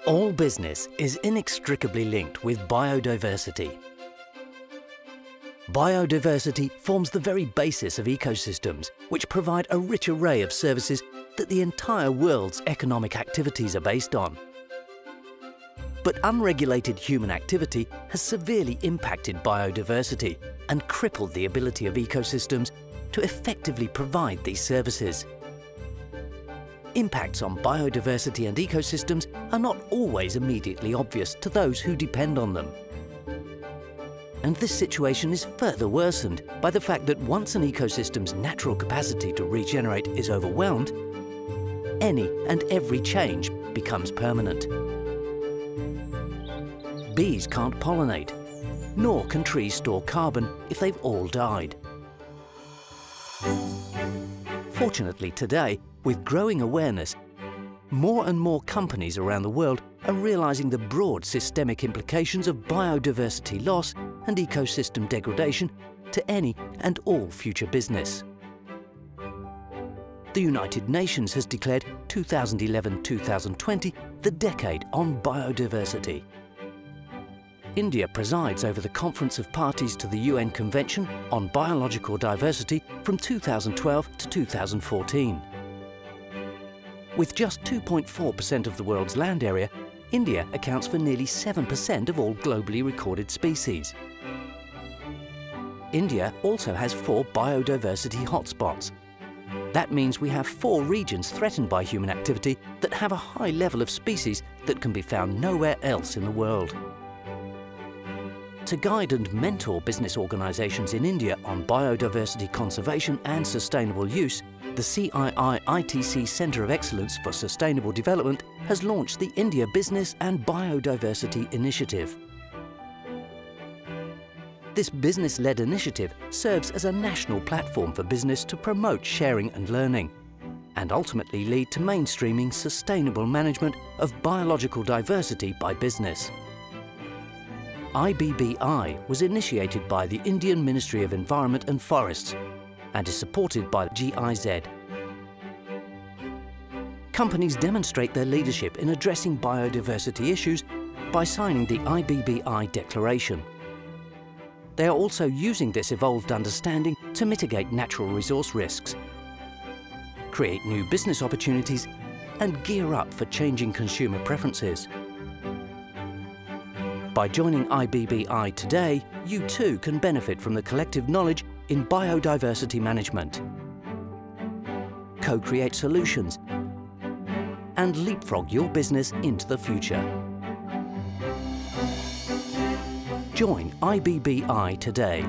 All business is inextricably linked with biodiversity. Biodiversity forms the very basis of ecosystems, which provide a rich array of services that the entire world's economic activities are based on. But unregulated human activity has severely impacted biodiversity and crippled the ability of ecosystems to effectively provide these services. Impacts on biodiversity and ecosystems are not always immediately obvious to those who depend on them. And this situation is further worsened by the fact that once an ecosystem's natural capacity to regenerate is overwhelmed, any and every change becomes permanent. Bees can't pollinate, nor can trees store carbon if they've all died. Fortunately today, with growing awareness, more and more companies around the world are realising the broad systemic implications of biodiversity loss and ecosystem degradation to any and all future business. The United Nations has declared 2011-2020 the decade on biodiversity. India presides over the Conference of Parties to the UN Convention on Biological Diversity from 2012 to 2014. With just 2.4% of the world's land area, India accounts for nearly 7% of all globally recorded species. India also has 4 biodiversity hotspots. That means we have 4 regions threatened by human activity that have a high level of species that can be found nowhere else in the world. To guide and mentor business organisations in India on biodiversity conservation and sustainable use, the CII-ITC Centre of Excellence for Sustainable Development has launched the India Business and Biodiversity Initiative. This business-led initiative serves as a national platform for business to promote sharing and learning, and ultimately lead to mainstreaming sustainable management of biological diversity by business. IBBI was initiated by the Indian Ministry of Environment and Forests and is supported by GIZ. Companies demonstrate their leadership in addressing biodiversity issues by signing the IBBI Declaration. They are also using this evolved understanding to mitigate natural resource risks, create new business opportunities, and gear up for changing consumer preferences. By joining IBBI today, you too can benefit from the collective knowledge in biodiversity management, co-create solutions, and leapfrog your business into the future. Join IBBI today.